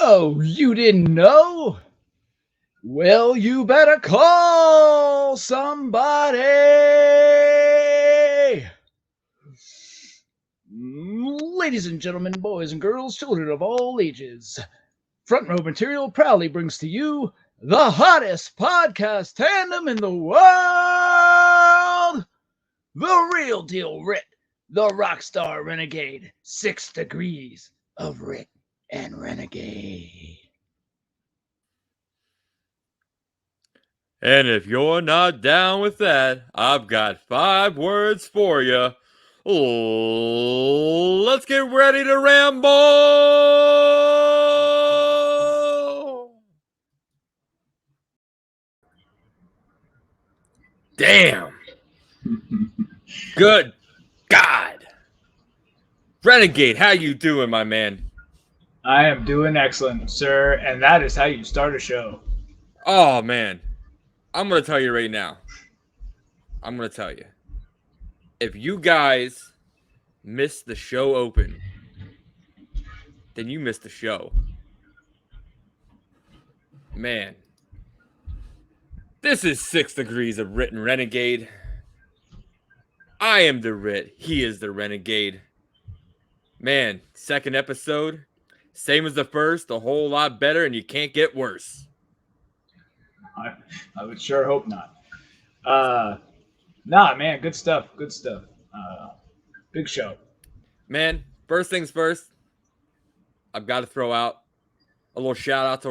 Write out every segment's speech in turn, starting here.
Oh, you didn't know? Well, you better call somebody. Ladies and gentlemen, boys and girls, children of all ages, Front Row Material proudly brings to you the hottest podcast tandem in the world, the real deal Ritt, the Rockstar Renegade, 6 degrees of Ritt and Renegade. And if you're not down with that, I've got 5 words for you. Let's get ready to ramble! Damn. Good God. Renegade, how you doing, my man? I am doing excellent, sir, and that is how you start a show. Oh, man. I'm going to tell you right now. I'm going to tell you. If you guys miss the show open, then you missed the show. Man. This is 6 degrees of Ritt and Renegade. I am the Ritt. He is the Renegade. Man, second episode. Same as the first, a whole lot better, and you can't get worse. I would sure hope not. Nah, man, good stuff. Good stuff. Big show. Man, first things first, I've got to throw out a little shout out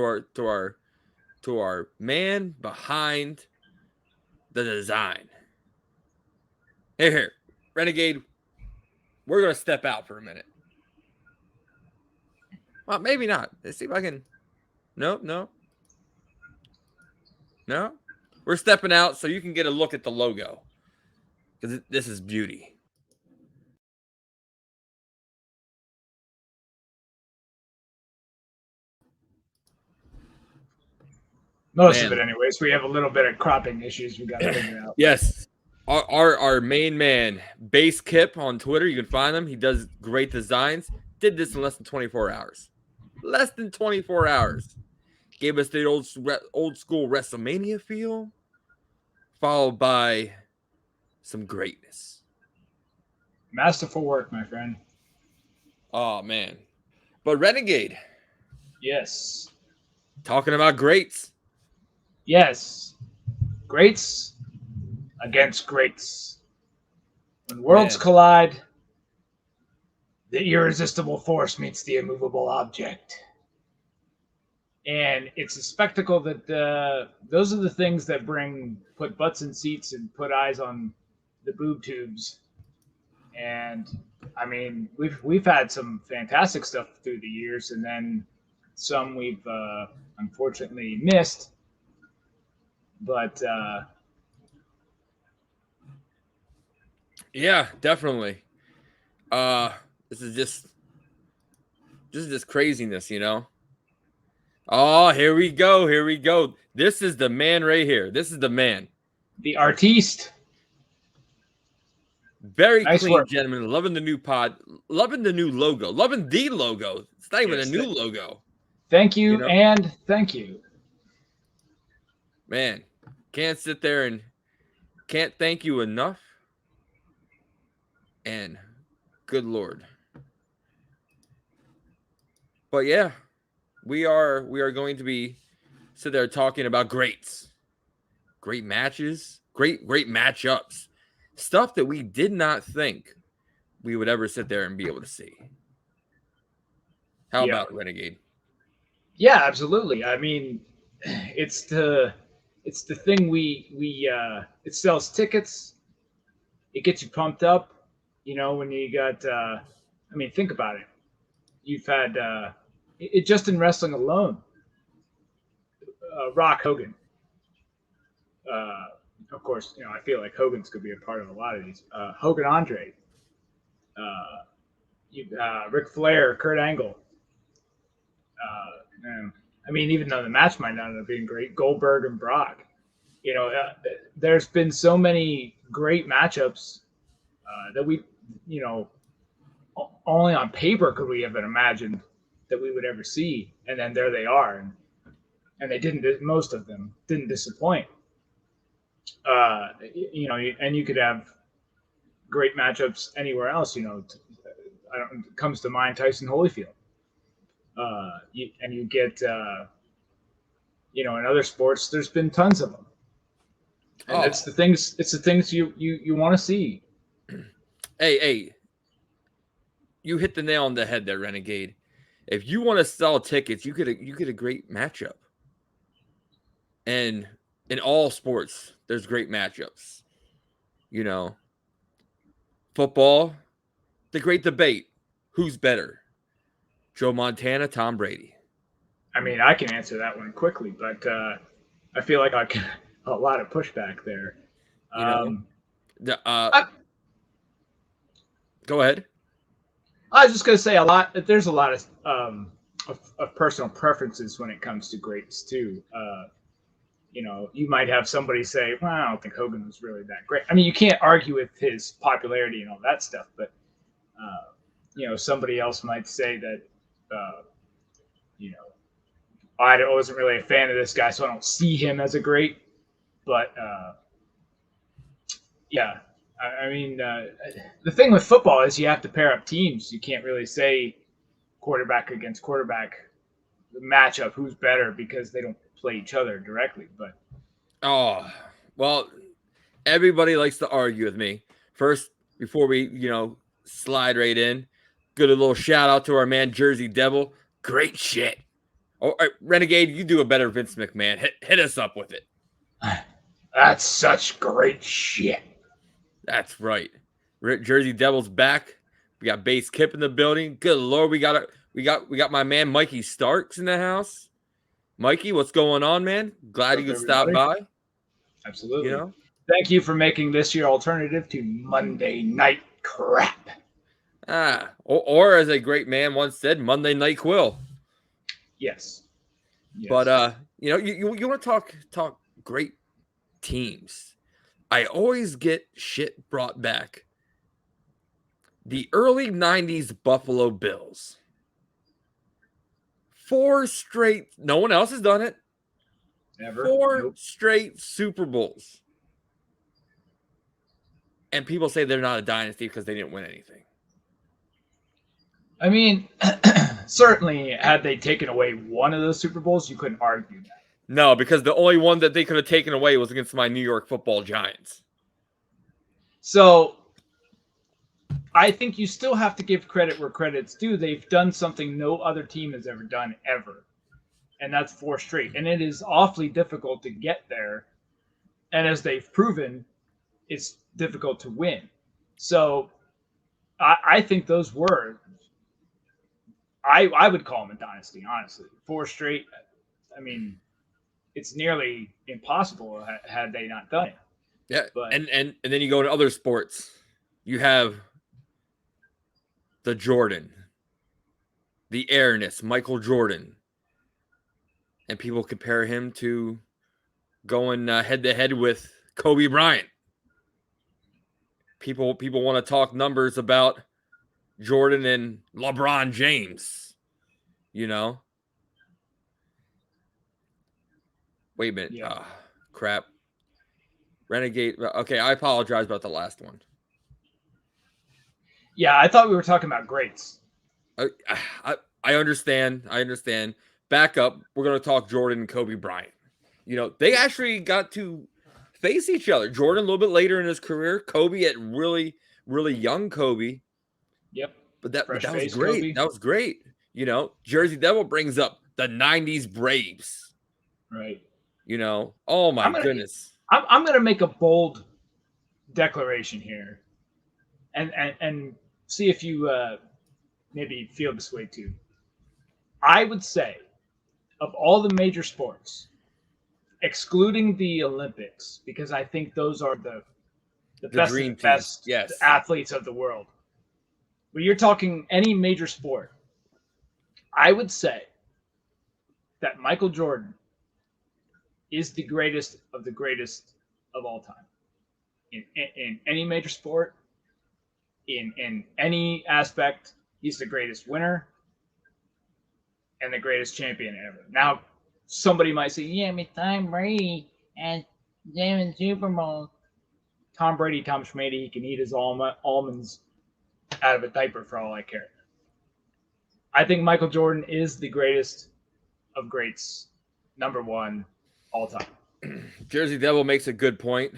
to our man behind the design. Here, Renegade, we're gonna step out for a minute. Well, maybe not. Let's see if I can. No. We're stepping out so you can get a look at the logo, because this is beauty. Most of it, anyways. We have a little bit of cropping issues we got to figure out. Yes. Our main man, Base Kip on Twitter, you can find him. He does great designs. Did this in less than 24 hours. Less than 24 hours. Gave us the old school WrestleMania feel, followed by some greatness. Masterful work, my friend. Oh, man. But Renegade. Yes. Talking about greats. Yes. Greats against greats. When worlds collide, the irresistible force meets the immovable object. And it's a spectacle that those are the things that put butts in seats and put eyes on the boob tubes. And I mean, we've had some fantastic stuff through the years, and then some we've unfortunately missed. But yeah, definitely. This is just craziness, you know. Oh, here we go. This is the man right here. This is the man. The artiste. Very nice clean, work. Gentlemen. Loving the new pod. Loving the new logo. Loving the logo. It's not even a new logo. Thank you, and thank you. Man, can't sit there and can't thank you enough. And good Lord. But yeah, we are going to be sit there talking about greats. Great matches, great matchups. Stuff that we did not think we would ever sit there and be able to see. How about Renegade? Yeah, absolutely. I mean, it's the thing it sells tickets. It gets you pumped up. You know, when you got, I mean, think about it. You've had, it just in wrestling alone, Rock Hogan. Of course, you know, I feel like Hogan's could be a part of a lot of these. Hogan Andre. Ric Flair, Kurt Angle. I mean, even though the match might not have been great, Goldberg and Brock. You know, there's been so many great matchups that we, you know, only on paper could we have imagined that we would ever see, and then there they are, and they didn't. Most of them didn't disappoint. And you could have great matchups anywhere else. It comes to mind Tyson Holyfield. And you get in other sports, there's been tons of them, and it's the things. It's the things you want to see. Hey, you hit the nail on the head there, Renegade. If you want to sell tickets, you get a great matchup. And in all sports, there's great matchups. Football, the great debate: who's better, Joe Montana, Tom Brady? I mean, I can answer that one quickly, but I feel like I get a lot of pushback there. Go ahead. I was just going to say there's a lot of personal preferences when it comes to greats too. You might have somebody say, well, I don't think Hogan was really that great. I mean, you can't argue with his popularity and all that stuff, but somebody else might say that, I wasn't really a fan of this guy, so I don't see him as a great. But yeah, I mean, the thing with football is you have to pair up teams. You can't really say quarterback against quarterback, the matchup, who's better, because they don't play each other directly. But everybody likes to argue with me. First, before we slide right in, good a little shout out to our man Jersey Devil. Great shit. Oh, Renegade, you do a better Vince McMahon. Hit us up with it. That's such great shit. That's right. Jersey Devil's back. We got Base Kip in the building. Good Lord, we got my man Mikey Starks in the house. Mikey, what's going on, man? Glad you could stop by. Absolutely. Thank you for making this your alternative to Monday Night Crap. Or as a great man once said, Monday Night Quill. Yes. But you want to talk great teams. I always get shit brought back. The early 90s Buffalo Bills. 4 straight, no one else has done it. Never. 4 straight Super Bowls. And people say they're not a dynasty because they didn't win anything. I mean, certainly, had they taken away one of those Super Bowls, you couldn't argue that. No, because the only one that they could have taken away was against my New York Football Giants. So, I think you still have to give credit where credit's due. They've done something no other team has ever done, ever. And that's 4 straight. And it is awfully difficult to get there. And as they've proven, it's difficult to win. So, I think those were... I would call them a dynasty, honestly. 4 straight. I mean, it's nearly impossible had they not done it. Yeah, but, and then you go to other sports. You have the Jordan, the airness, Michael Jordan, and people compare him to going head to head with Kobe Bryant. People want to talk numbers about Jordan and LeBron James, Wait a minute. Yeah. Crap. Renegade. Okay, I apologize about the last one. Yeah, I thought we were talking about greats. I understand. Back up. We're going to talk Jordan and Kobe Bryant. They actually got to face each other. Jordan a little bit later in his career. Kobe at really, really young Kobe. Yep. But that was great. Kobe. That was great. Jersey Devil brings up the 90s Braves. Right. Oh my goodness. I'm going to make a bold declaration here and see if you maybe feel this way too. I would say of all the major sports, excluding the Olympics, because I think those are the best of the best athletes of the world. When you're talking any major sport, I would say that Michael Jordan is the greatest of all time. In any major sport, in any aspect, he's the greatest winner. and the greatest champion ever. Now, somebody might say, yeah, but Tom Brady and seven Super Bowl. Tom Brady, Tom Schmady, he can eat his almonds out of a diaper for all I care. I think Michael Jordan is the greatest of greats, number one all time. Jersey Devil makes a good point.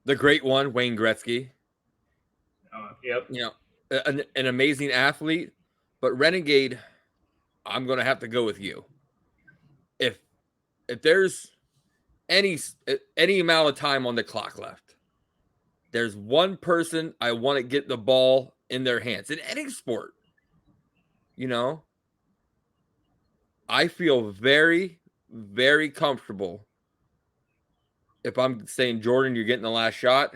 The great one, Wayne Gretzky. Yep. You know, an amazing athlete, but Renegade, I'm going to have to go with you. If there's any amount of time on the clock left, there's one person I want to get the ball in their hands in any sport. You know, I feel very, very comfortable if I'm saying, Jordan, you're getting the last shot,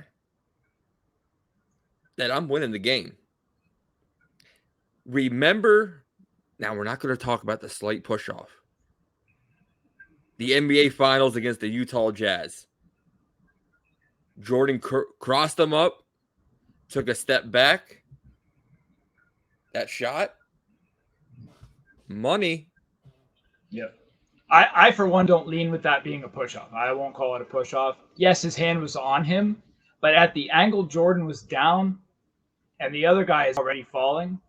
that I'm winning the game. Remember, now we're not going to talk about the slight push-off. The NBA Finals against the Utah Jazz. Jordan crossed them up, took a step back. That shot, money. Yep. I for one, don't lean with that being a push-off. I won't call it a push-off. Yes, his hand was on him, but at the angle Jordan was down and the other guy is already falling,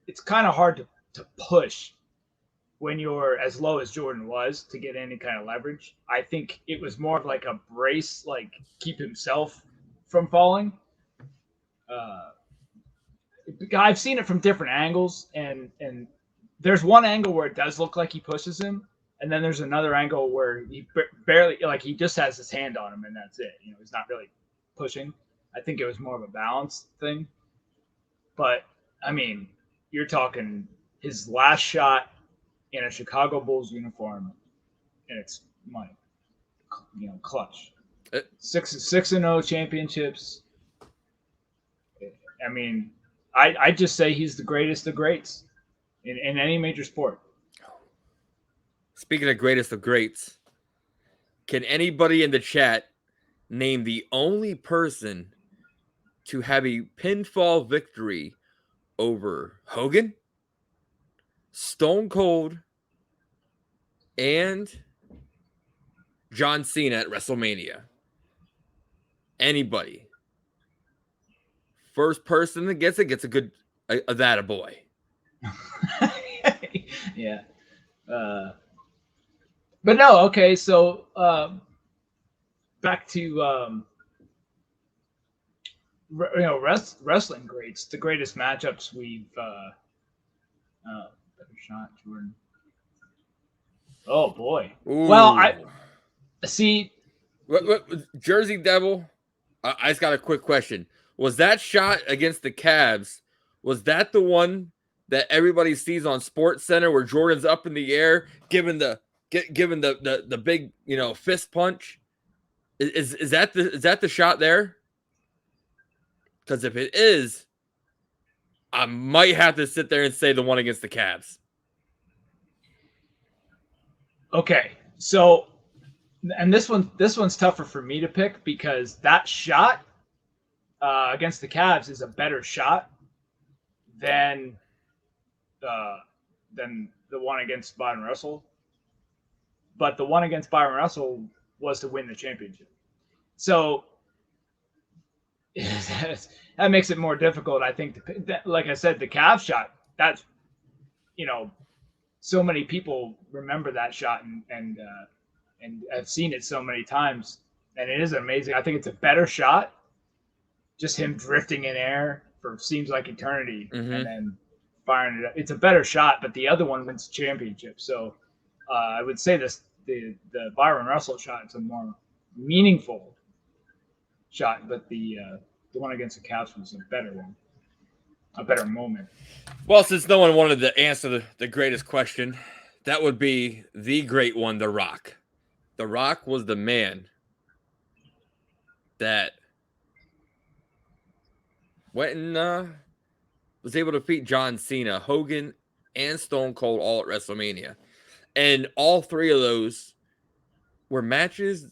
it's kind of hard to push when you're as low as Jordan was to get any kind of leverage. I think it was more of like a brace, like keep himself from falling. I've seen it from different angles, and there's one angle where it does look like he pushes him, and then there's another angle where he barely, like, he just has his hand on him, and that's it. You know, he's not really pushing. I think it was more of a balance thing. But I mean, you're talking his last shot in a Chicago Bulls uniform, and it's money. You know, clutch. 6-0 championships. I mean, I just say he's the greatest of greats in any major sport. Speaking of greatest of greats, can anybody in the chat name the only person to have a pinfall victory over Hogan, Stone Cold, and John Cena at WrestleMania? Anybody? First person that gets it gets a good that a boy. Yeah. But no, okay, so back to wrestling greats, the greatest matchups we've better shot, Jordan. Oh boy. Ooh. Well, I see. What, Jersey Devil, I just got a quick question. Was that shot against the Cavs, was that the one that everybody sees on Sports Center where Jordan's up in the air giving the big, you know, fist punch? Is that the shot there? Because if it is, I might have to sit there and say the one against the Cavs. Okay, so, and this one's tougher for me to pick because that shot against the Cavs is a better shot than the one against Byron Russell. But the one against Byron Russell was to win the championship. So that makes it more difficult, I think. Like I said, the Cavs shot, that's, you know, so many people remember that shot and have seen it so many times. And it is amazing. I think it's a better shot. Just him drifting in air for seems like eternity, and then firing it up. It's a better shot, but the other one wins the championship. So I would say the Byron Russell shot is a more meaningful shot, but the one against the Cavs was a better one, a better moment. Well, since no one wanted to answer the greatest question, that would be the great one, The Rock. The Rock was the man that went and was able to defeat John Cena, Hogan, and Stone Cold all at WrestleMania. And all three of those were matches,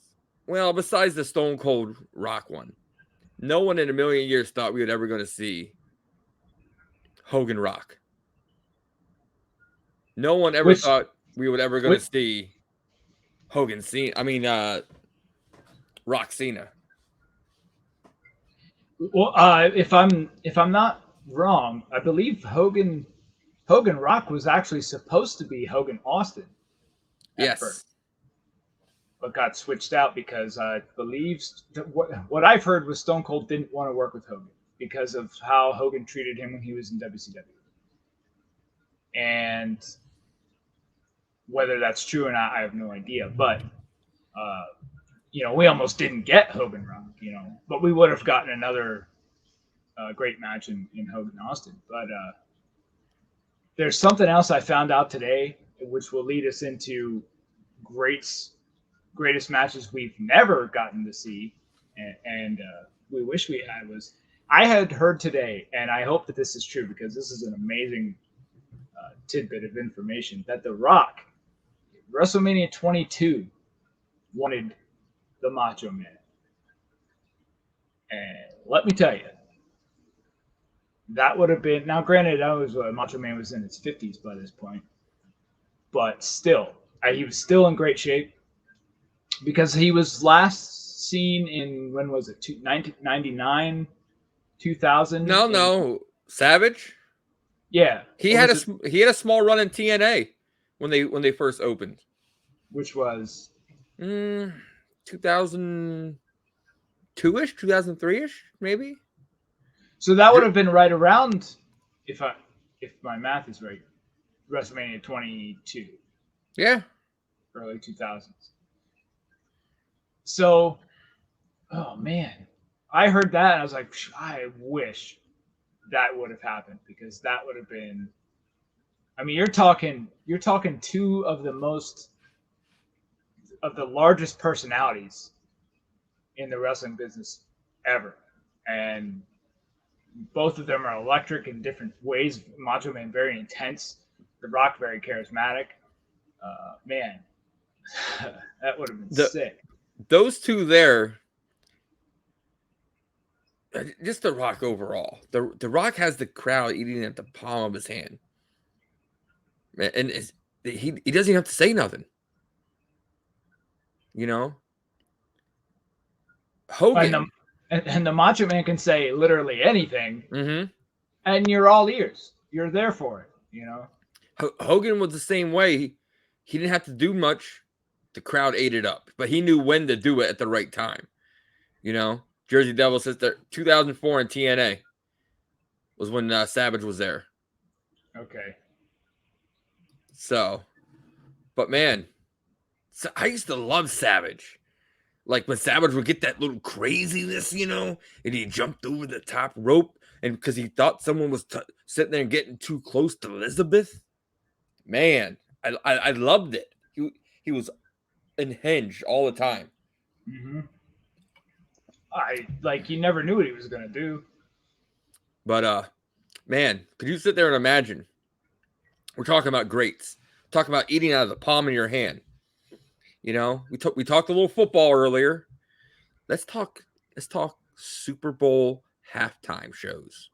well, besides the Stone Cold Rock one. No one in a million years thought we were ever going to see Hogan Rock. No one ever Which, thought we would ever going to which see Hogan Cena. I mean, Rock Cena. well, if I'm not wrong, I believe Hogan Rock was actually supposed to be Hogan Austin at first, Yes. but got switched out because I believe what I've heard was Stone Cold didn't want to work with Hogan because of how Hogan treated him when he was in WCW, and whether that's true or not, I have no idea. But uh, we almost didn't get Hogan Rock, but we would have gotten another great match in Hogan Austin. But there's something else I found out today, which will lead us into greatest matches we've never gotten to see, and we wish we had. Was I had heard today, and I hope that this is true because this is an amazing tidbit of information that The Rock, WrestleMania 22, wanted the Macho Man. And let me tell you, that would have been, now granted, I was Macho Man was in his 50s by this point, but still, he was still in great shape because he was last seen in, when was it, 1999, 2000? No. Savage. Yeah. He Or had was it, he had a small run in TNA when they first opened. which was 2002 ish, 2003 ish, maybe. so that would have been right around, if my math is right, WrestleMania 22, Yeah. early 2000s. So, oh man, I heard that and I was like, I wish that would have happened because that would have been. I mean, you're talking two of the largest personalities in the wrestling business ever, and both of them are electric in different ways. Macho Man very intense, The Rock very charismatic. Man, that would have been sick. Those two there, just The Rock overall. The Rock has the crowd eating at the palm of his hand, and he doesn't even have to say nothing. Hogan. And the Macho Man can say literally anything, Mm-hmm. and you're all ears. You're there for it. Hogan was the same way. He didn't have to do much. The crowd ate it up, but he knew when to do it at the right time. Jersey Devil says that 2004 in TNA was when Savage was there. Okay. So, but man, I used to love Savage. Like when Savage would get that little craziness, and he jumped over the top rope, and because he thought someone was sitting there and getting too close to Elizabeth. Man, I loved it. He was unhinged all the time. Mm-hmm. You never knew what he was gonna do. But man, could you sit there and imagine? We're talking about greats. We're talking about eating out of the palm of your hand. We talked a little football earlier. Let's talk Super Bowl halftime shows.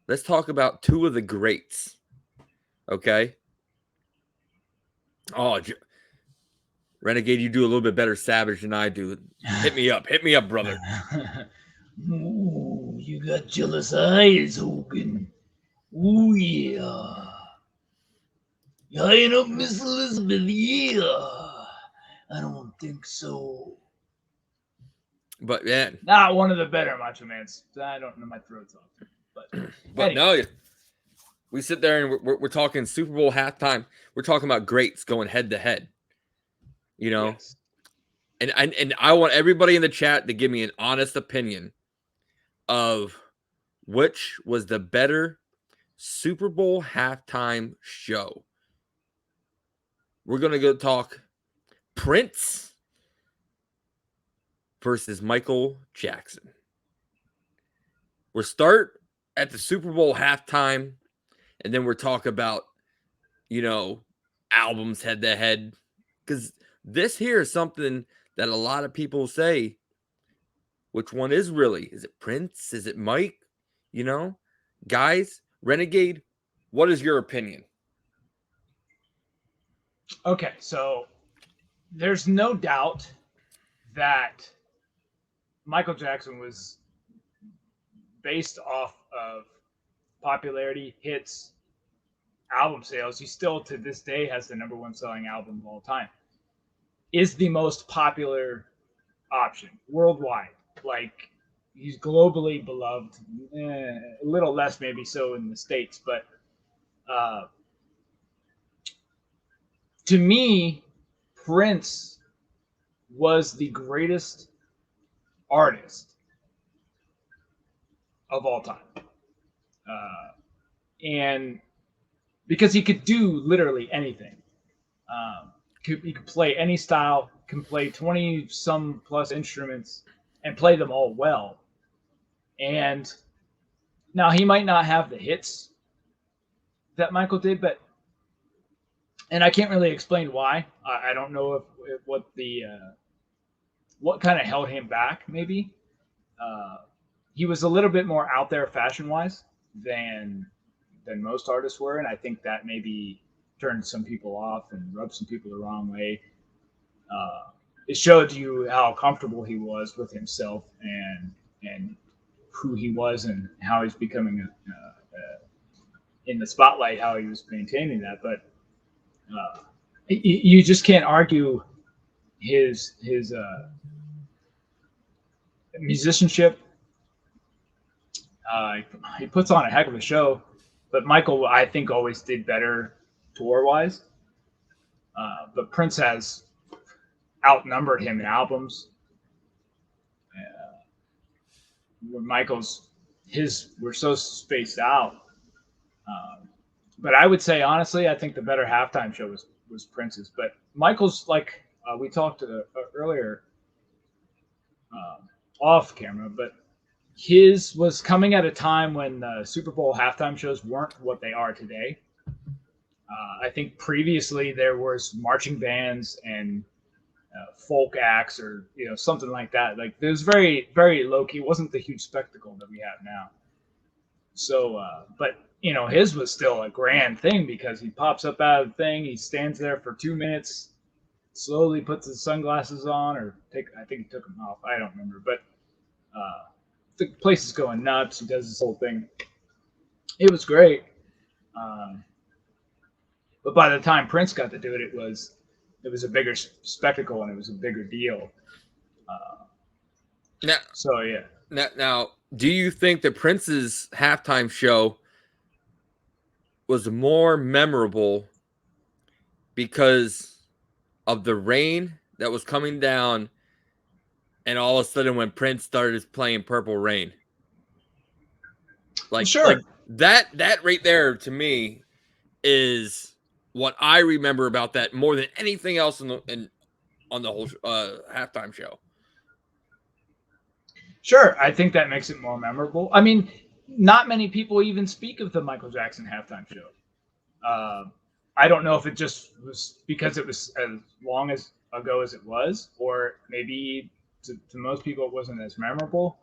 Let's talk about two of the greats. Okay. Oh, Renegade, you do a little bit better Savage than I do. Hit me up, brother. Ooh, you got jealous eyes, Hogan. Ooh, yeah. You eyeing up Miss Elizabeth? Yeah. I don't think so. But man, not one of the better Macho Mans. I don't know, my throat's off. But anyway. No, we sit there and we're talking Super Bowl halftime. We're talking about greats going head to head. Yes. And I want everybody in the chat to give me an honest opinion of which was the better Super Bowl halftime show. We're going to go talk Prince versus Michael Jackson. We'll start at the Super Bowl halftime, and then we'll talk about, albums head to head. Because this here is something that a lot of people say, which one is really? Is it Prince? Is it Mike? Guys, Renegade, what is your opinion? Okay, so there's no doubt that Michael Jackson was based off of popularity, hits, album sales. He still to this day has the number one selling album of all time. Is the most popular option worldwide. Like he's globally beloved. A little less maybe so in the states, but uh, to me, Prince was the greatest artist of all time, and because he could do literally anything. He could play any style, can play 20 some plus instruments and play them all well. And now he might not have the hits that Michael did, but and I can't really explain why. I don't know if what the what kind of held him back. Maybe uh, he was a little bit more out there fashion wise than most artists were, and I think that maybe turned some people off and rubbed some people the wrong way. Uh, it showed you how comfortable he was with himself and who he was and how he's becoming in the spotlight, how he was maintaining that. But you just can't argue his musicianship. He puts on a heck of a show, but Michael, I think, always did better tour wise. But Prince has outnumbered him in albums. Where Michael's his were so spaced out. But I would say honestly, I think the better halftime show was Prince's. But Michael's like we talked earlier off camera, but his was coming at a time when Super Bowl halftime shows weren't what they are today. I think previously there was marching bands and folk acts or something like that. Like it was very low key. It wasn't the huge spectacle that we have now. So, but his was still a grand thing because he pops up out of the thing. He stands there for 2 minutes, slowly puts his sunglasses on, or I think he took them off. I don't remember, but the place is going nuts. He does this whole thing. It was great. Um, but by the time Prince got to do it, it was a bigger spectacle and it was a bigger deal. Now, So yeah. now, do you think that Prince's halftime show was more memorable because of the rain that was coming down, and all of a sudden when Prince started playing Purple Rain? Like, Sure. like that right there to me is what I remember about that more than anything else on the whole halftime show. Sure, I think that makes it more memorable. I mean, not many people even speak of the Michael Jackson halftime show. I don't know if it just was because it was as long as ago as it was, or maybe to most people it wasn't as memorable.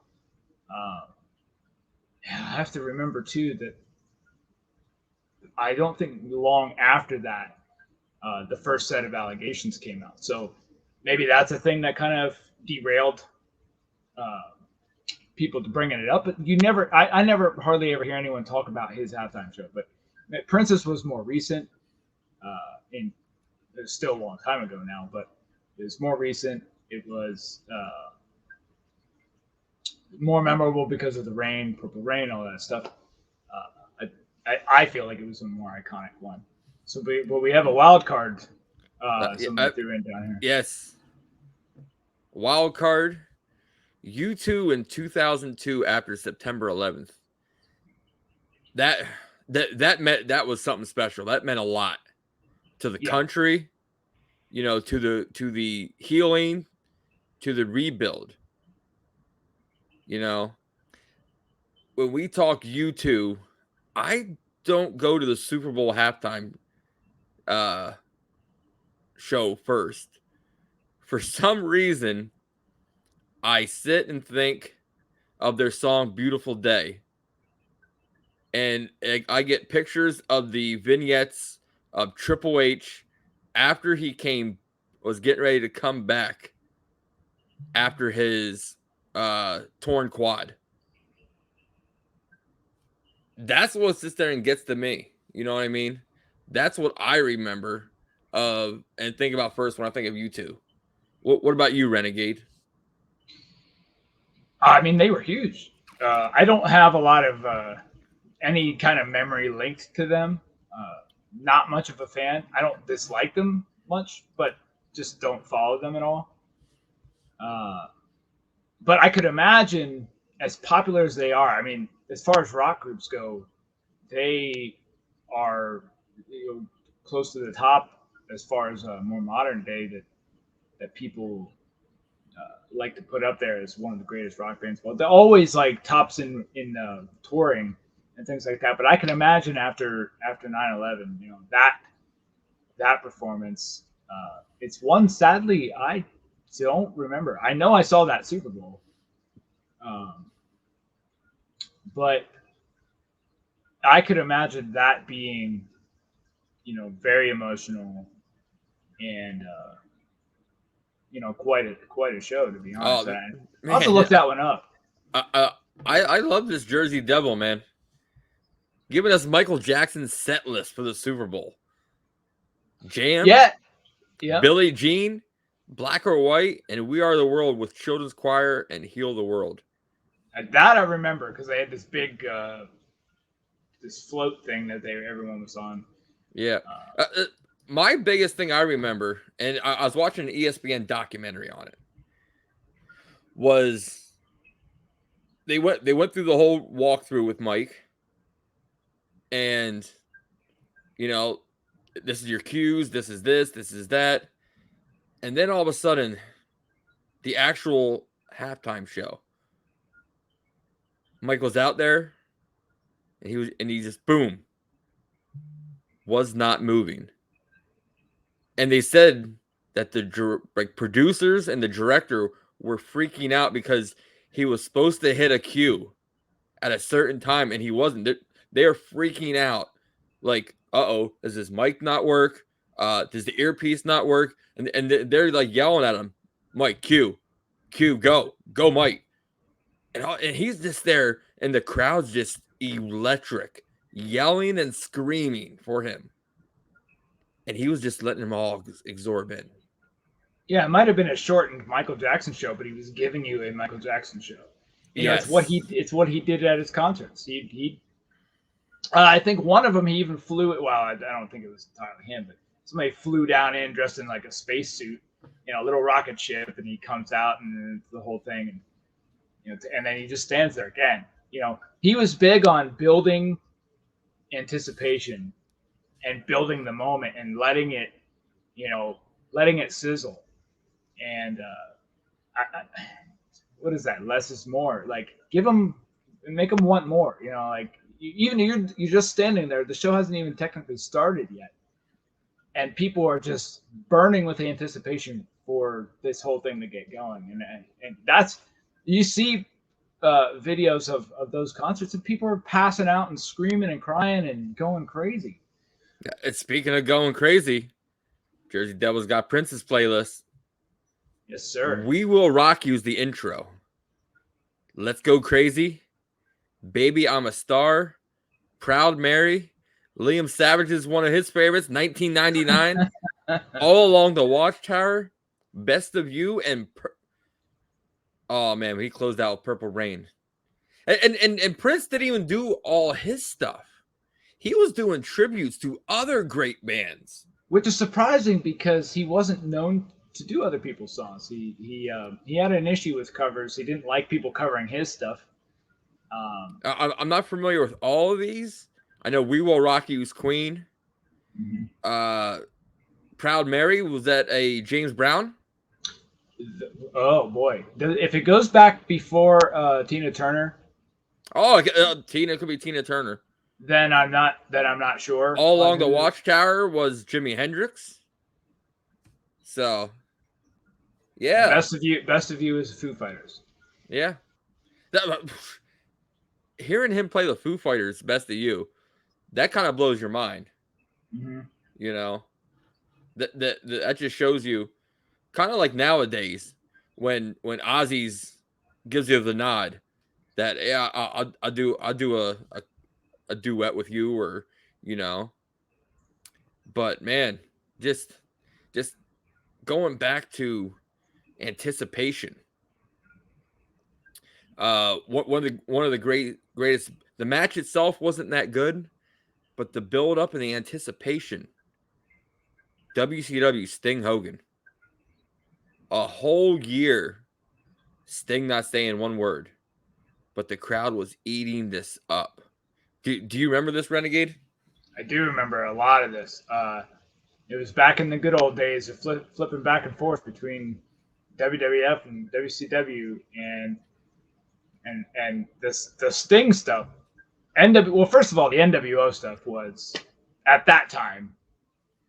Uh, I have to remember too that I don't think long after that the first set of allegations came out. So maybe that's a thing that kind of derailed uh, people to bringing it up. But I never hardly ever hear anyone talk about his halftime show. But Princess was more recent, and it was still a long time ago now, but it was more recent. It was more memorable because of the rain, Purple Rain, all that stuff. I feel like it was a more iconic one. So, but we have a wild card. Somebody threw in down here. Yes, wild card. U2 in 2002 after September 11th. That that was something special. That meant a lot to the country, to the healing, to the rebuild. When we talk U2, I don't go to the Super Bowl halftime show first. For some reason, I sit and think of their song Beautiful Day. And I get pictures of the vignettes of Triple H after he was getting ready to come back after his torn quad. That's what sits there and gets to me. You know what I mean? That's what I remember of and think about first when I think of you two. What about you, Renegade? I mean, they were huge. I don't have a lot of any kind of memory linked to them. Not much of a fan. I don't dislike them much, but just don't follow them at all. But I could imagine, as popular as they are, I mean, as far as rock groups go, they are, close to the top as far as more modern day that people like to put up there as one of the greatest rock bands. Well, they're always like tops in touring and things like that. But I can imagine after 9/11, that performance. It's one sadly I don't remember. I know I saw that Super Bowl, um, but I could imagine that being, very emotional and quite a show, to be honest. Oh I'll have to man, look that one up. I love this Jersey Devil, man. Giving us Michael Jackson's set list for the Super Bowl. Jam, Yeah. Billie Jean, Black or White, and We Are the World with Children's Choir and Heal the World. That I remember because they had this big this float thing that everyone was on. Yeah. My biggest thing I remember, and I was watching an ESPN documentary on it, was they went through the whole walkthrough with Mike, and this is your cues, this is that, and then all of a sudden, the actual halftime show, Mike was out there, and he just boom, was not moving. And they said that the producers and the director were freaking out because he was supposed to hit a cue at a certain time and he wasn't. They are freaking out. Like, does this mic not work? Does the earpiece not work? And they're like yelling at him, Mike, cue, go, Mike. And he's just there, and the crowd's just electric, yelling and screaming for him. And he was just letting them all absorb in. Yeah, it might have been a shortened Michael Jackson show, but he was giving you a Michael Jackson show. Yes. It's what he did at his concerts. I think one of them he even flew. Well, I don't think it was entirely him, but somebody flew down in dressed in like a spacesuit, a little rocket ship, and he comes out and the whole thing, and then he just stands there again. He was big on building anticipation and building the moment and letting it sizzle. And what is that? Less is more. Like make them want more. Like even you're just standing there. The show hasn't even technically started yet, and people are just burning with anticipation for this whole thing to get going. And that's, you see videos of those concerts, and people are passing out and screaming and crying and going crazy. And speaking of going crazy, Jersey Devils got Prince's playlist. Yes, sir. We Will Rock You's the intro. Let's Go Crazy, Baby I'm a Star, Proud Mary, Liam Savage is one of his favorites, 1999, All Along the Watchtower, Best of You, and oh man, he closed out with Purple Rain. And Prince didn't even do all his stuff. He was doing tributes to other great bands, which is surprising because he wasn't known to do other people's songs. He had an issue with covers. He didn't like people covering his stuff. I'm not familiar with all of these. I know We Will Rock You's Queen. Mm-hmm. Proud Mary, was that a James Brown? Oh boy, if it goes back before Tina Turner. Oh, Tina could be Tina Turner. Then I'm not sure. All Along the Watchtower was Jimi Hendrix. So, yeah. Best of You is Foo Fighters. Yeah. Hearing him play the Foo Fighters, Best of You, that kind of blows your mind. Mm-hmm. That just shows you, kind of like nowadays when Ozzy's gives you the nod that, yeah, I'll do a duet with you, or you know. But man, just just going back to anticipation. One of the greatest. The match itself wasn't that good, but the build up and the anticipation. WCW Sting Hogan. A whole year, Sting not saying one word, but the crowd was eating this up. Do you remember this, Renegade? I do remember a lot of this. It was back in the good old days of flipping back and forth between WWF and WCW, and the Sting stuff. Well, first of all, the NWO stuff was at that time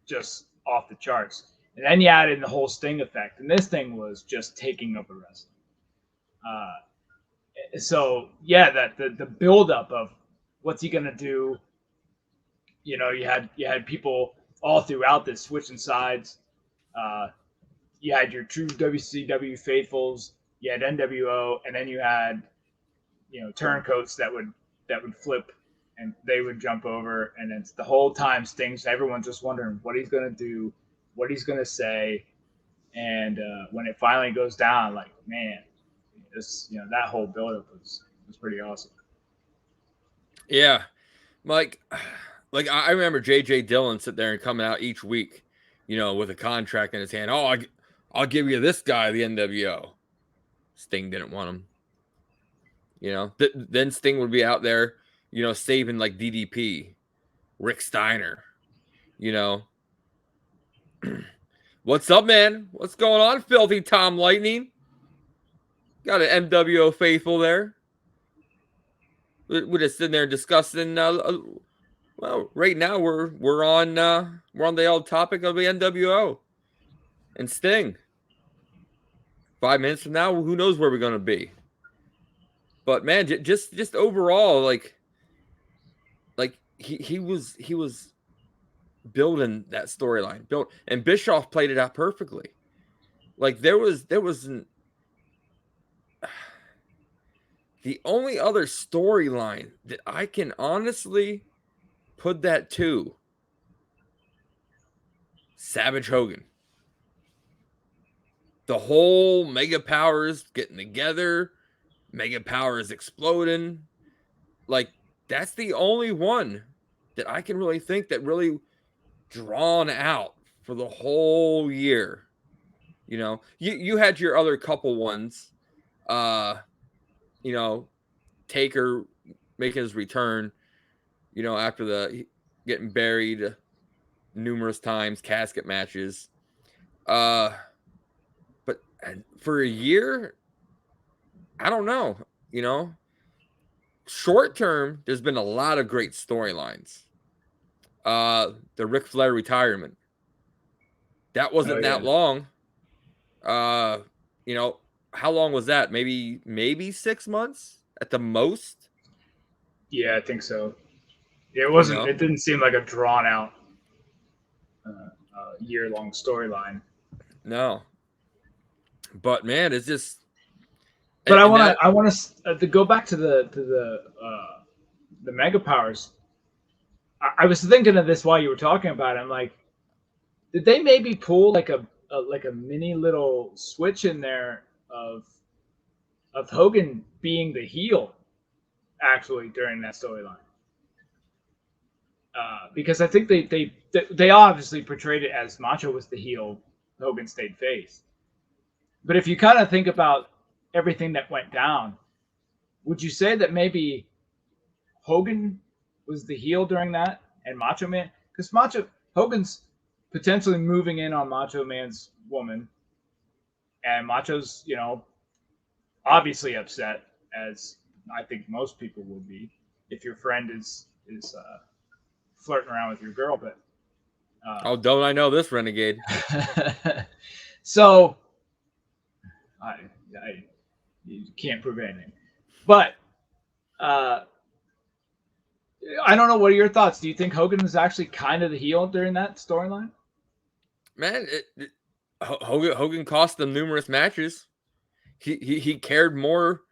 just off the charts, and then you add in the whole Sting effect, and this thing was just taking over wrestling. So yeah, that the buildup of what's he gonna do. You had people all throughout this switching sides. You had your true WCW faithfuls, you had NWO, and then you had turncoats that would flip and they would jump over, and it's the whole time Sting's everyone's just wondering what he's gonna do, what he's gonna say, and when it finally goes down, like man, this that whole buildup was pretty awesome. Yeah, like I remember JJ Dillon sit there and coming out each week, with a contract in his hand. Oh, I'll give you this guy, the NWO. Sting didn't want him. Then Sting would be out there, saving like DDP, Rick Steiner. What's up, man? What's going on, filthy Tom Lightning? Got an NWO faithful there. We're just sitting there discussing. Well, right now we're on the old topic of the NWO and Sting. 5 minutes from now, who knows where we're gonna be? But man, just overall, like he was building that storyline, and Bischoff played it out perfectly. Like there wasn't. The only other storyline that I can honestly put that to, Savage Hogan. The whole Mega Powers getting together, Mega Powers exploding. Like, that's the only one that I can really think that really drawn out for the whole year. You had your other couple ones. Taker making his return, after the getting buried numerous times, casket matches. But for a year, I don't know. Short term, there's been a lot of great storylines. The Ric Flair retirement. That wasn't that long. How long was that? Maybe 6 months at the most. Yeah, I think so. It wasn't. It didn't seem like a drawn out year-long storyline. No. But man, it's just. But I want to go back to the Mega Powers. I was thinking of this while you were talking about it. I'm like, did they maybe pull like a mini little switch in there of Hogan being the heel actually during that storyline? Because I think they obviously portrayed it as Macho was the heel, Hogan stayed face. But if you kind of think about everything that went down, would you say that maybe Hogan was the heel during that and Macho Man? Because Hogan's potentially moving in on Macho Man's woman, and Macho's, obviously upset, as I think most people will be if your friend is flirting around with your girl. But don't I know this, Renegade? So you can't prove anything, but I don't know. What are your thoughts? Do you think Hogan was actually kind of the heel during that storyline? man, Hogan cost them numerous matches. He cared more.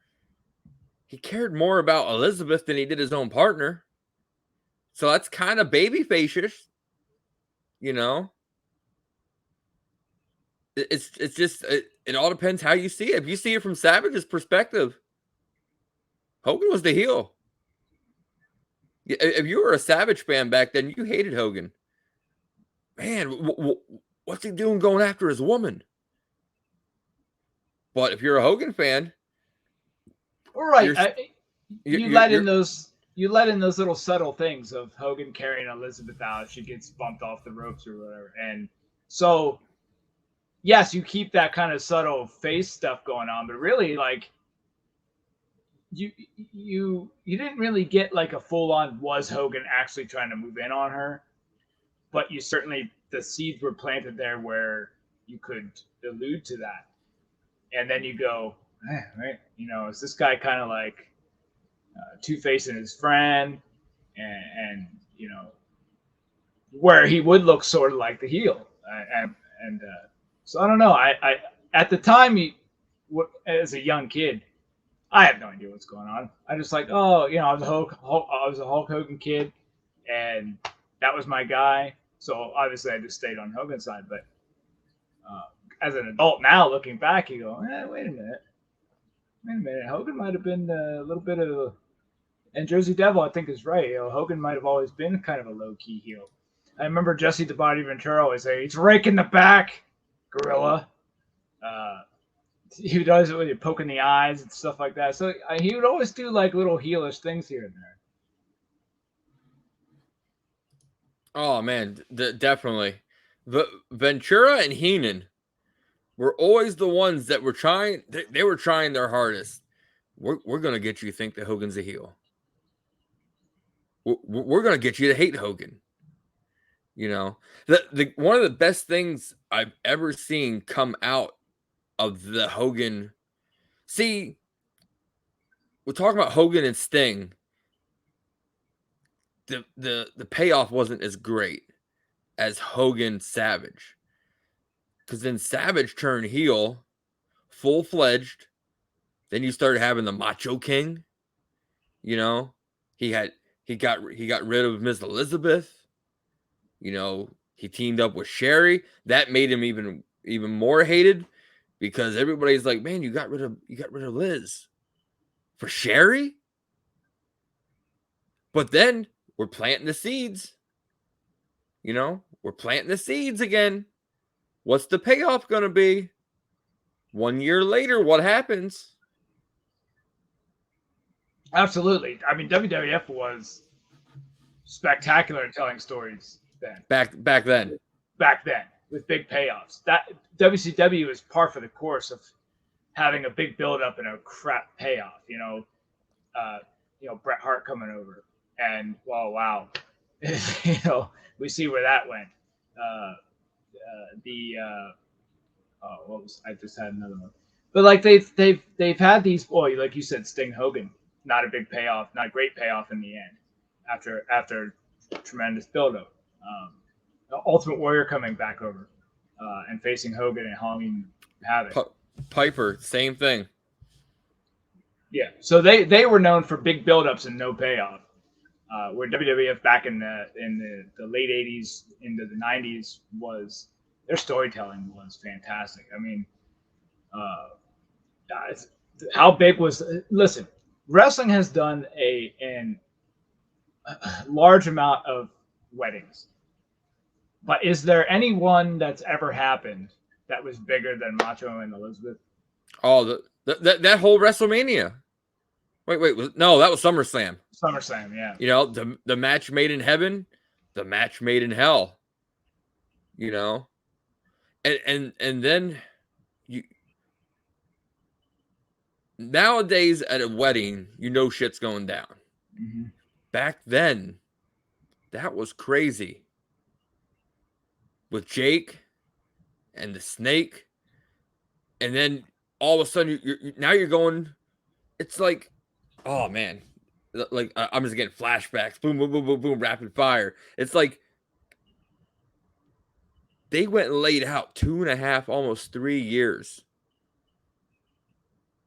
He cared more about Elizabeth than he did his own partner. So that's kind of babyface-ish, you know. It's just it all depends how you see it. If you see it from Savage's perspective, Hogan was the heel. If you were a Savage fan back then, you hated Hogan. Man, what's he doing going after his woman? But if you're a Hogan fan, right, you let in those little subtle things of Hogan carrying Elizabeth out. She gets bumped off the ropes or whatever, and so yes, you keep that kind of subtle face stuff going on, but really, like you didn't really get like a full on was Hogan actually trying to move in on her, but you certainly the seeds were planted there where you could allude to that, and then you go, right, is this guy kind of like two-facing his friend, and where he would look sort of like the heel, and so I don't know. I at the time, as a young kid, I had no idea what's going on. I just like, I was a Hulk Hogan kid, and that was my guy. So obviously, I just stayed on Hogan's side. But as an adult now, looking back, you go, wait a minute. Hogan might have been a little bit of, and Jersey Devil, I think, is right. Hogan might have always been kind of a low key heel. I remember Jesse the Body Ventura always say, "He's raking the back, gorilla." He would always with you poking the eyes and stuff like that. So he would always do like little heelish things here and there. Oh man, definitely. Ventura and Heenan were always the ones that were trying. They were trying their hardest. We're gonna get you to think that Hogan's a heel. We're gonna get you to hate Hogan. The one of the best things I've ever seen come out of the Hogan. See, we're talking about Hogan and Sting. The payoff wasn't as great as Hogan Savage, because then Savage turned heel, full-fledged. Then you started having the Macho King. He got rid of Miss Elizabeth. He teamed up with Sherry. That made him even more hated, because everybody's like, man, you got rid of Liz for Sherry. But then we're planting the seeds. We're planting the seeds again. What's the payoff going to be? 1 year later, what happens? Absolutely. I mean, WWF was spectacular at telling stories then. Back then. Back then, with big payoffs. That WCW is par for the course of having a big build-up and a crap payoff. Bret Hart coming over, and wow, we see where that went. I just had another one, but like they've had these. Like you said, Sting Hogan, not a big payoff, not a great payoff in the end. After tremendous build-up, Ultimate Warrior coming back over and facing Hogan and Halloween Havoc. Piper, same thing. Yeah, so they were known for big build-ups and no payoff. Where WWF back in the late 80s into the 90s was, their storytelling was fantastic. I mean, how big was, listen, wrestling has done a large amount of weddings, but is there anyone that's ever happened that was bigger than Macho and Elizabeth? Oh, that whole WrestleMania. Wait, no, that was SummerSlam. SummerSlam, yeah. The match made in heaven, the match made in hell. And then nowadays at a wedding, shit's going down. Mm-hmm. Back then, that was crazy. With Jake and the Snake, and then all of a sudden you're going. It's like, oh man, like I'm just getting flashbacks. Boom, boom, boom, boom, boom, rapid fire. It's like They went and laid out 2.5, almost 3 years,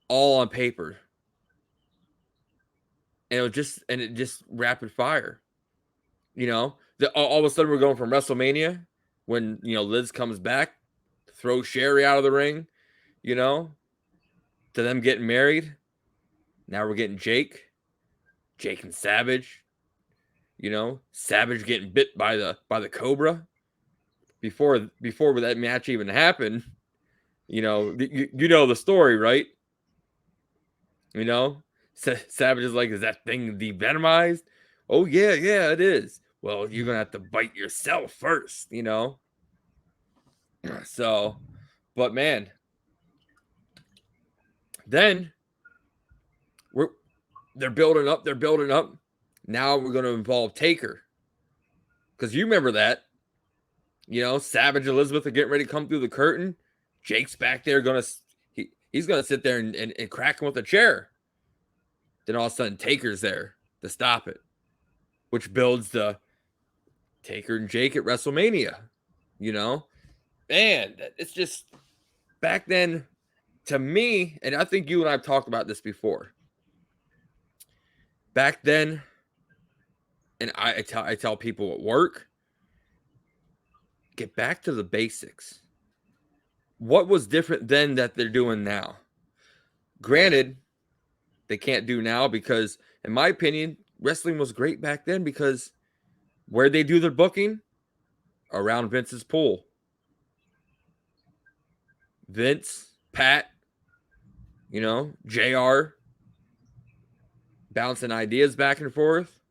all on paper. And it just rapid fire. All of a sudden we're going from WrestleMania when, Liz comes back, throw Sherry out of the ring, to them getting married. Now we're getting Jake and Savage, Savage getting bit by the Cobra before that match even happened. You know the story, right? Savage is like, is that thing devenomized? Oh yeah, it is. Well, you're gonna have to bite yourself first, So, but man, then they're building up. Now we're gonna involve Taker, because you remember that. Savage and Elizabeth are getting ready to come through the curtain. Jake's back there he's gonna sit there and crack him with a chair. Then all of a sudden Taker's there to stop it, which builds the Taker and Jake at WrestleMania. Man, it's just back then to me, and I think you and I have talked about this before. Back then, and I tell people at work, get back to the basics. What was different then that they're doing now? Granted, they can't do now because, in my opinion, wrestling was great back then because where they do their booking? Around Vince's pool. Vince, Pat, JR, bouncing ideas back and forth.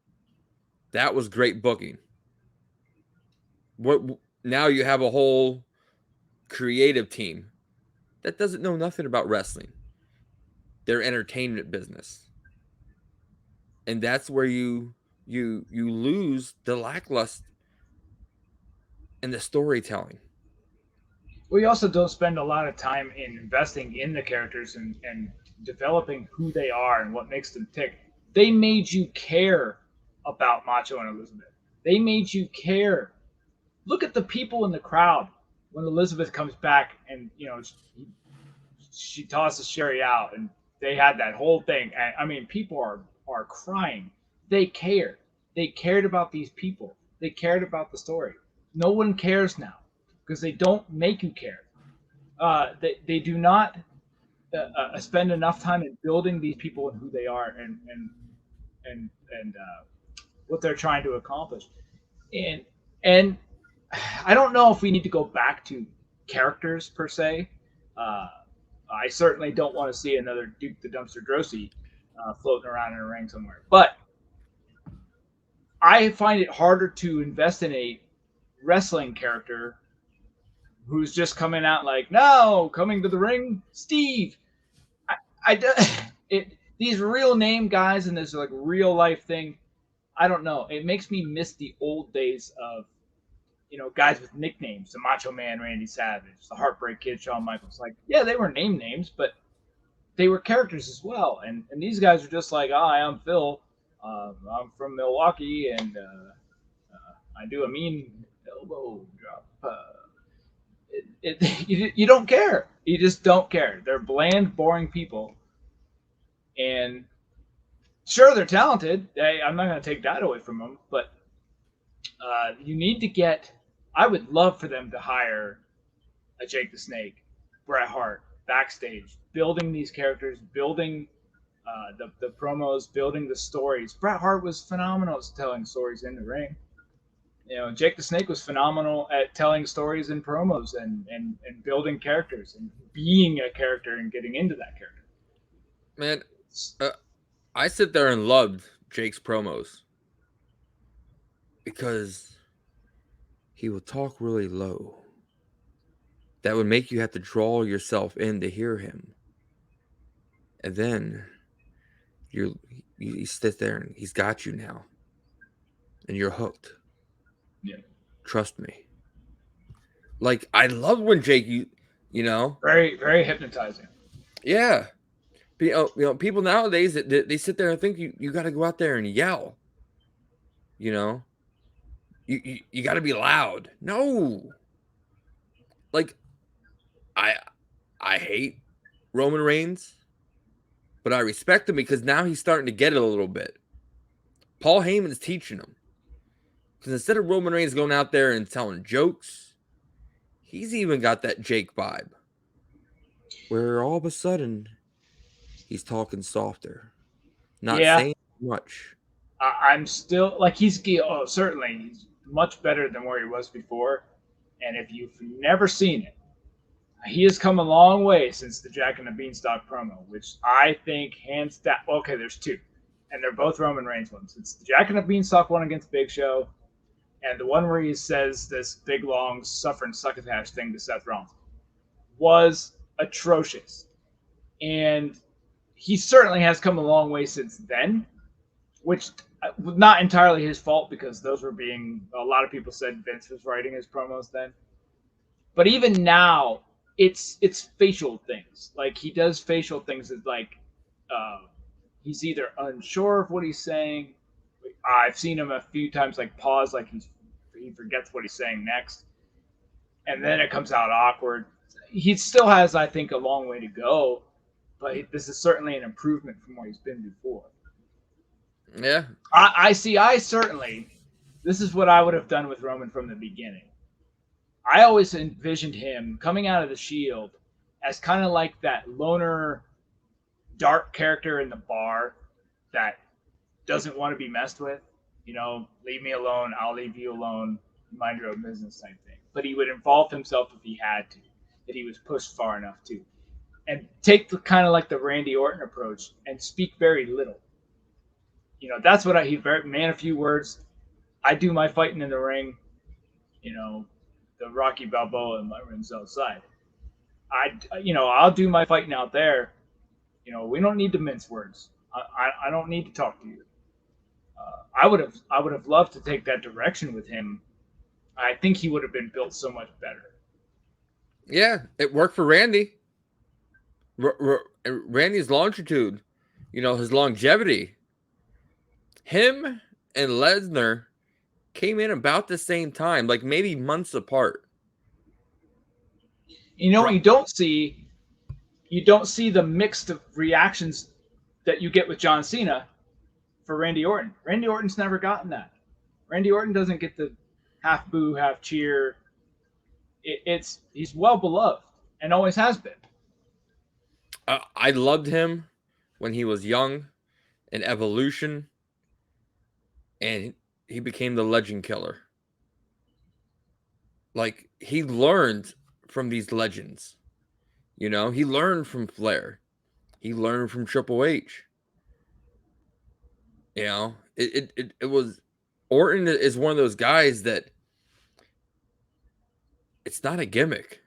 That was great booking. Now you have a whole creative team that doesn't know nothing about wrestling. They're entertainment business. And that's where you lose the lackluster in the storytelling. We also don't spend a lot of time in investing in the characters and developing who they are and what makes them tick. They made you care about Macho and Elizabeth. They made you care. Look at the people in the crowd when Elizabeth comes back and she tosses Sherry out, and they had that whole thing. And I mean, people are crying. They cared. They cared about these people. They cared about the story. No one cares now because they don't make you care. They do not spend enough time in building these people and who they are and what they're trying to accomplish. And I don't know if we need to go back to characters per se. I certainly don't want to see another Duke the Dumpster Drosy floating around in a ring somewhere. But I find it harder to invest in a wrestling character who's just coming out like, no, coming to the ring, Steve. These real name guys and this like real life thing. I don't know. It makes me miss the old days of guys with nicknames, the Macho Man Randy Savage, the Heartbreak Kid Shawn Michaels. Like, yeah, they were names, but they were characters as well. And these guys are just like, hi, I'm Phil. I'm from Milwaukee, and I do a mean elbow drop. You don't care. You just don't care. They're bland, boring people. And sure, they're talented. I'm not going to take that away from them, but you need to get. I would love for them to hire a Jake the Snake, Bret Hart, backstage, building these characters, building the promos, building the stories. Bret Hart was phenomenal at telling stories in the ring. Jake the Snake was phenomenal at telling stories and promos and building characters and being a character and getting into that character. Man, I sit there and loved Jake's promos because he would talk really low. That would make you have to draw yourself in to hear him. And then you sit there and he's got you now. And you're hooked. Yeah. Trust me. Like, I love when Jake, very, very hypnotizing. Yeah. People nowadays, they sit there and think you got to go out there and yell. You got to be loud. No. Like I I hate Roman Reigns, but I respect him because now he's starting to get it a little bit. Paul Heyman's teaching him. Because instead of Roman Reigns going out there and telling jokes, he's even got that Jake vibe. Where all of a sudden he's talking softer, not Yeah, saying much. I'm still like certainly he's much better than where he was before. And if you've never seen it, he has come a long way since the Jack and the Beanstalk promo, which I think hands down. Okay, there's two, and they're both Roman Reigns ones. It's the Jack and the Beanstalk one against Big Show, and the one where he says this big long suffering succotash thing to Seth Rollins was atrocious, and he certainly has come a long way since then, which was not entirely his fault because those were being a lot of people said Vince was writing his promos then. But even now, it's facial things. Like he does facial things that like uh, he's either unsure of what he's saying. I've seen him a few times like pause, like he forgets what he's saying next, and then it comes out awkward. He still has, I think, a long way to go, but this is certainly an improvement from where he's been before. Yeah. I see. I certainly. This is what I would have done with Roman from the beginning. I always envisioned him coming out of the Shield as kind of like that loner, dark character in the bar that doesn't want to be messed with. You know, leave me alone. I'll leave you alone. Mind your own business type thing. But he would involve himself if he had to, if he was pushed far enough to, and take the kind of like the Randy Orton approach and speak very little. You know, that's what he very man of few words. I do my fighting in the ring. You know, the Rocky Balboa and my ring's outside. I'll do my fighting out there. You know, we don't need to mince words. I don't need to talk to you. I would have loved to take that direction with him. I think he would have been built so much better. Yeah, it worked for Randy. Randy's longitude, his longevity. Him and Lesnar came in about the same time, like maybe months apart. You know what you don't see? You don't see the mixed reactions that you get with John Cena for Randy Orton. Randy Orton's never gotten that. Randy Orton doesn't get the half boo, half cheer. He's well beloved and always has been. I loved him when he was young in Evolution, and he became the Legend Killer. Like, he learned from these legends. He learned from Flair. He learned from Triple H. It was Orton is one of those guys that it's not a gimmick.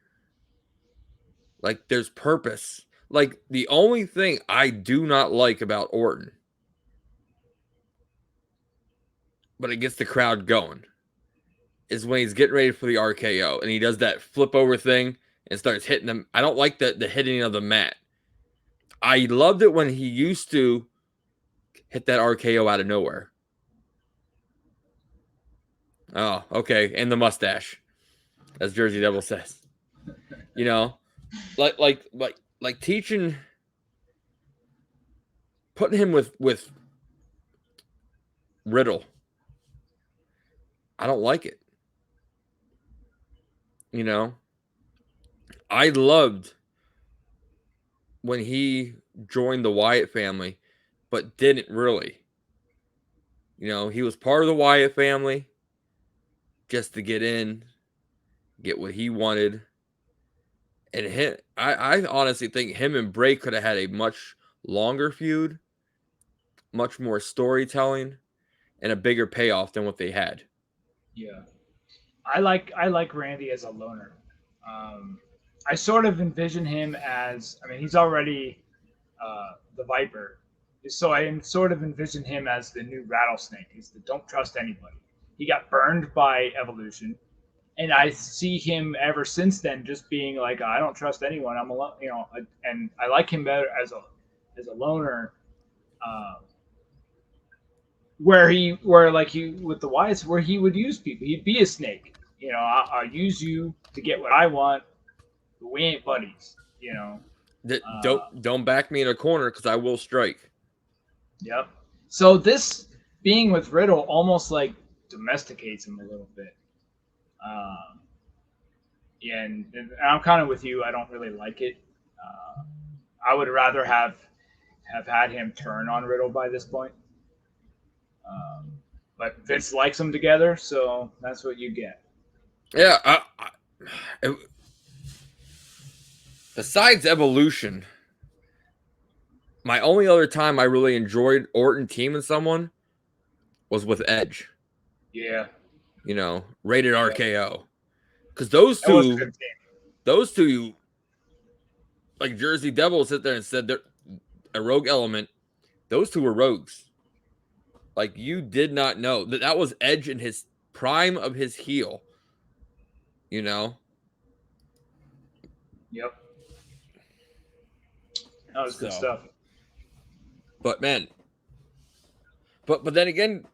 Like, there's purpose. Like, the only thing I do not like about Orton, but it gets the crowd going, is when he's getting ready for the RKO and he does that flip over thing and starts hitting them. I don't like the hitting of the mat. I loved it when he used to hit that RKO out of nowhere. Oh, okay. And the mustache, as Jersey Devil says. Like teaching, putting him with Riddle. I don't like it. I loved when he joined the Wyatt family, but didn't really. He was part of the Wyatt family just to get in, get what he wanted. And I honestly think him and Bray could have had a much longer feud, much more storytelling, and a bigger payoff than what they had. Yeah, I like Randy as a loner. I sort of envision him as, I mean, he's already the Viper, so I sort of envision him as the new Rattlesnake. He's the don't trust anybody. He got burned by Evolution, and I see him ever since then just being like, I don't trust anyone. I'm alone, and I like him better as a loner. Uh, where like he with the Wyatts, where he would use people, he'd be a snake. I'll use you to get what I want, but we ain't buddies. You know. Don't back me in a corner because I will strike. Yep. So this being with Riddle almost like domesticates him a little bit. Um, and I'm kind of with you. I don't really like it. I would rather have had him turn on Riddle by this point. Um, but Vince likes them together, so that's what you get. Yeah. Besides Evolution, my only other time I really enjoyed Orton teaming someone was with Edge. Yeah. You know, rated RKO. Because That was a good team. those two, like Jersey Devil sit there and said they're a rogue element. Those two were rogues. Like you did not know that was Edge in his prime of his heel. You know? Yep. That was good stuff. But man, but then again,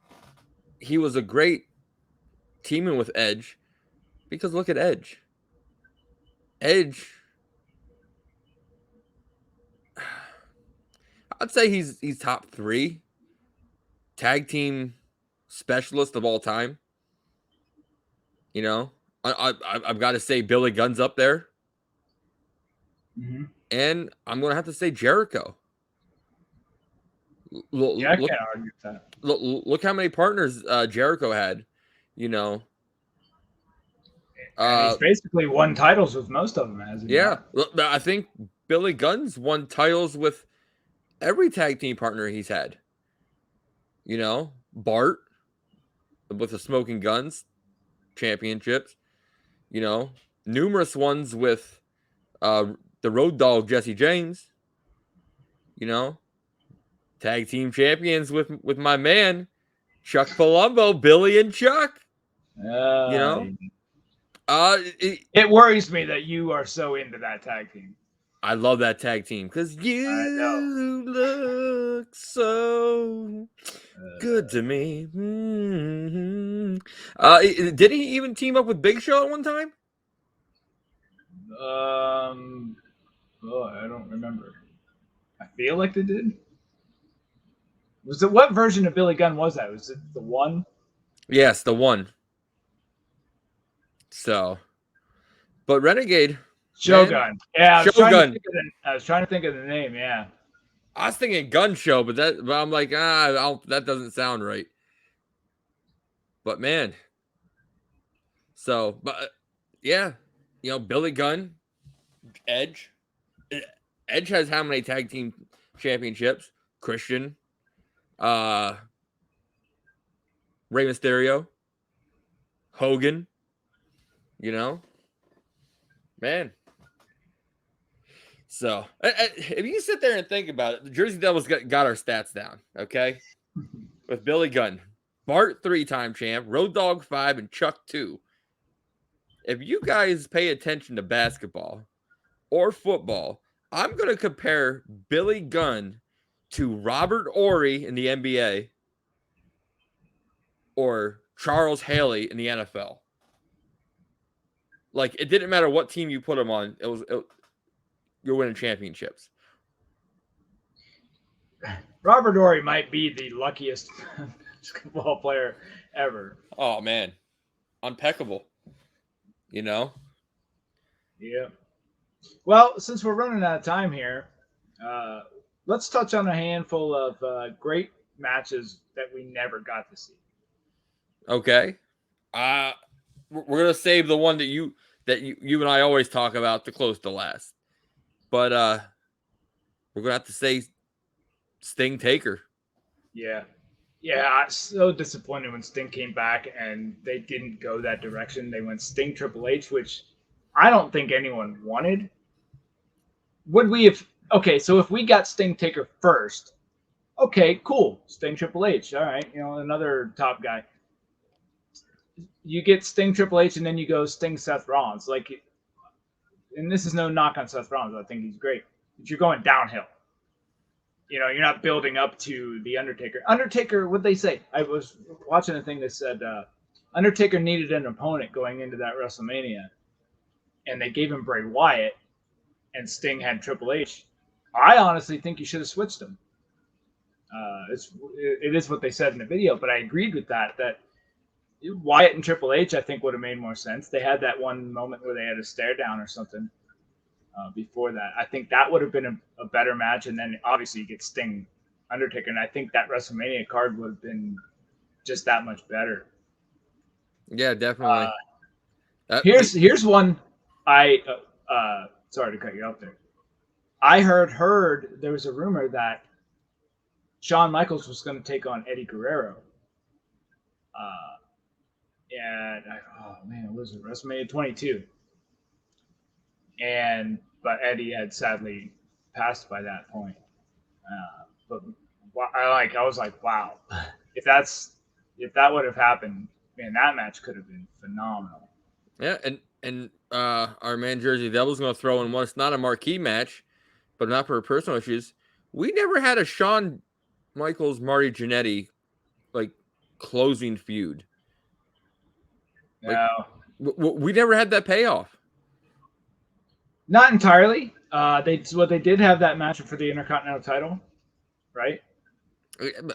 he was a great teaming with Edge because look at Edge. Edge, I'd say he's top 3 tag team specialist of all time. You know, I've got to say Billy Gunn's up there, and I'm gonna have to say Jericho. Yeah, I can't argue with that. Look how many partners Jericho had. You know, and he's basically won titles with most of them, hasn't he? Yeah, I think Billy Gunn's won titles with every tag team partner he's had. You know, Bart with the Smoking Guns championships. You know, numerous ones with the Road Dogg Jesse James. You know, tag team champions with my man Chuck Palumbo, Billy and Chuck. You know, it worries me that you are so into that tag team. I love that tag team because you look so good to me. Mm-hmm. Did he even team up with Big Show at one time? I don't remember. I feel like they did. Was it what version of Billy Gunn was that? Was it the one? Yes, the one. So, but Renegade. Shogun. Man. Yeah, Shogun. I was trying to think of the name. Yeah. I was thinking Gun Show, but I'm like, that doesn't sound right. But man. So, but yeah, you know, Billy Gunn, Edge. Edge has how many tag team championships? Christian, Rey Mysterio, Hogan. You know, man. So, if you sit there and think about it, the Jersey Devils got our stats down, okay? With Billy Gunn, Bart 3-time champ, Road Dogg 5, and Chuck 2. If you guys pay attention to basketball or football, I'm going to compare Billy Gunn to Robert Horry in the NBA or Charles Haley in the NFL. Like, it didn't matter what team you put him on. You're winning championships. Robert Horry might be the luckiest basketball player ever. Oh, man. Impeccable. You know? Yeah. Well, since we're running out of time here, let's touch on a handful of great matches that we never got to see. Okay. We're going to save the one that you and I always talk about to close to last. But we're going to have to say Sting Taker. Yeah. Yeah, so disappointed when Sting came back and they didn't go that direction. They went Sting Triple H, which I don't think anyone wanted. Would we have... Okay, so if we got Sting Taker first, okay, cool. Sting Triple H. All right, you know, another top guy. You get Sting Triple H and then you go Sting Seth Rollins. Like, and this is no knock on Seth Rollins. I think he's great. But you're going downhill. You know, you're not building up to the Undertaker. Undertaker, what'd they say? I was watching a thing that said Undertaker needed an opponent going into that WrestleMania. and they gave him Bray Wyatt, and Sting had Triple H, I honestly think you should have switched them. It is what they said in the video, but I agreed with that. That Wyatt and Triple H, I think, would have made more sense. They had that one moment where they had a stare down or something before that. I think that would have been a better match, and then obviously you get Sting, Undertaker, and I think that WrestleMania card would have been just that much better. Yeah, definitely. Here's one. Sorry to cut you off there. I heard there was a rumor that Shawn Michaels was going to take on Eddie Guerrero. What was it? WrestleMania 22. But Eddie had sadly passed by that point. But I was like, wow, if that would have happened, man, that match could have been phenomenal. Yeah, and our man Jersey Devil's going to throw in one. It's not a marquee match, but not for personal issues. We never had a Shawn Michaels Marty Jannetty like closing feud. No, we never had that payoff. Not entirely. They did have that match for the Intercontinental title, right?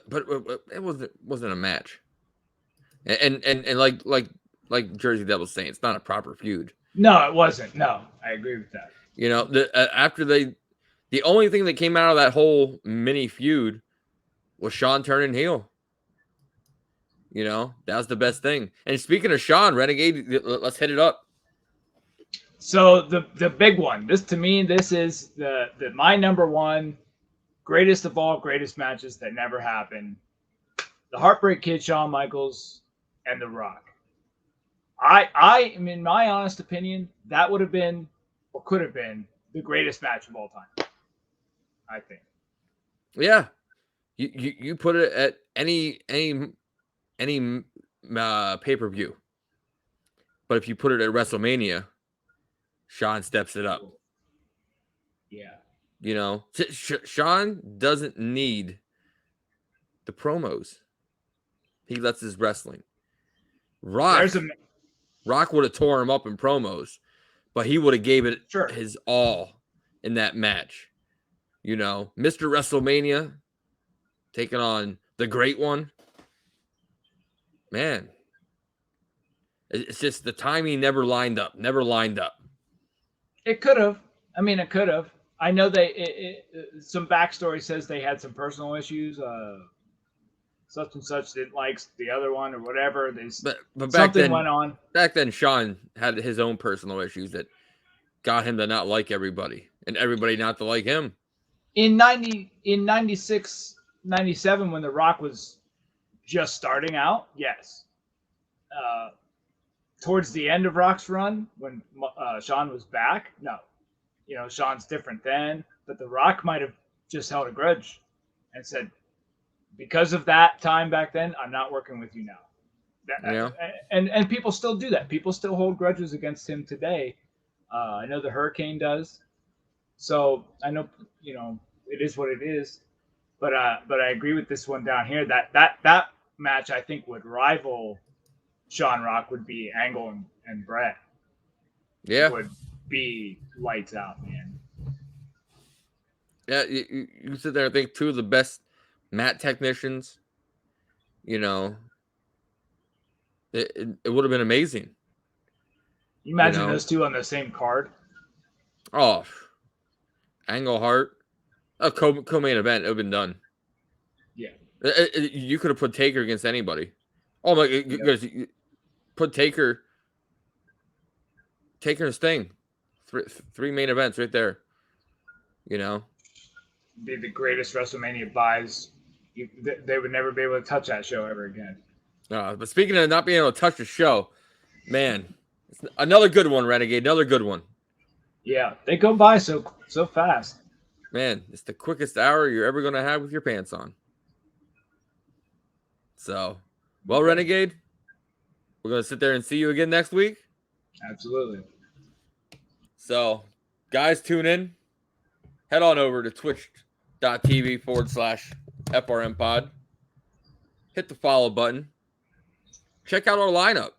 But it wasn't a match. And like Jersey Devil's saying, it's not a proper feud. No, it wasn't. No, I agree with that. You know, the only thing that came out of that whole mini feud was Shawn turning heel. You know, that was the best thing. And speaking of Shawn, Renegade, let's hit it up. So the big one. This is the my number one greatest of all greatest matches that never happened. The Heartbreak Kid, Shawn Michaels, and The Rock. I in my honest opinion, that would have been or could have been the greatest match of all time. I think. Yeah, you put it at any pay-per-view, but if you put it at WrestleMania, Shawn steps it up. Yeah, you know, Shawn doesn't need the promos. He lets his wrestling. Rock would have tore him up in promos, but he would have gave it his all in that match. You know, Mr. WrestleMania taking on the Great One. Man, it's just the timing never lined up. It could have. I mean, it could have. I know some backstory says they had some personal issues. Such and such didn't like the other one or whatever. But back then, went on. Back then, Shawn had his own personal issues that got him to not like everybody and everybody not to like him. In 96, 97, when The Rock was just starting out, yes. Towards the end of Rock's run, when Shawn was back, no. You know, Shawn's different then, but The Rock might have just held a grudge and said, because of that time back then, I'm not working with you now. And people still do that. People still hold grudges against him today. I know the Hurricane does. So I know, you know, it is what it is. But I agree with this one down here. That match I think would rival Shawn Rock would be Angle and Brett. Yeah. Would be lights out, man. Yeah, you sit there and think two of the best mat technicians, you know, it would have been amazing. You imagine those two on the same card? Oh, Angle Hart, a co-main event, it would have been done. Yeah. You could have put Taker against anybody. Oh my goodness, put Taker and Sting. Three main events right there. You know? Be the greatest WrestleMania buys. They would never be able to touch that show ever again. But speaking of not being able to touch the show, man, it's another good one, Renegade. Another good one. Yeah, they go by so fast. Man, it's the quickest hour you're ever going to have with your pants on. So, well, Renegade, we're going to sit there and see you again next week. Absolutely. So, guys, tune in. Head on over to twitch.tv/FRM pod. Hit the follow button. Check out our lineup.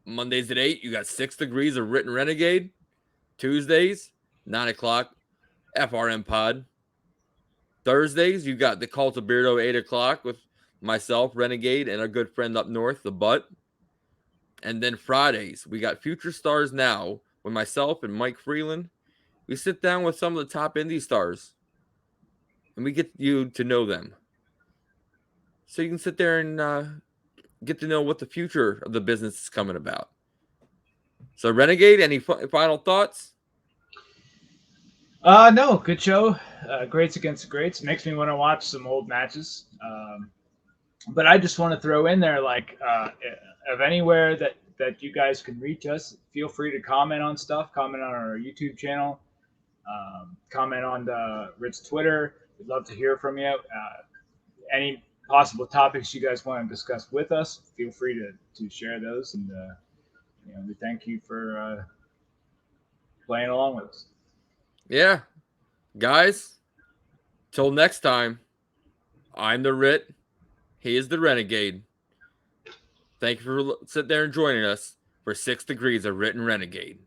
Mondays at 8, you got 6 Degrees of Ritt and Renegade. Tuesdays, 9 o'clock, FRM Pod. Thursdays, you got the Cult of Beardo, 8 o'clock with myself, Renegade, and our good friend up north, the Butt. And then Fridays, we got Future Stars Now with myself and Mike Freeland. We sit down with some of the top indie stars, and we get you to know them. So you can sit there and get to know what the future of the business is coming about. So, Renegade, any final thoughts? No, good show. Greats against the greats. Makes me want to watch some old matches. But I just want to throw in there, like, of anywhere that you guys can reach us, feel free to comment on stuff. Comment on our YouTube channel. Comment on Ritt's Twitter. We'd love to hear from you. Any possible topics you guys want to discuss with us, feel free to share those. And we thank you for playing along with us. Yeah. Guys, till next time, I'm the Ritt. He is the Renegade. Thank you for sitting there and joining us for 6 Degrees of Ritt and Renegade.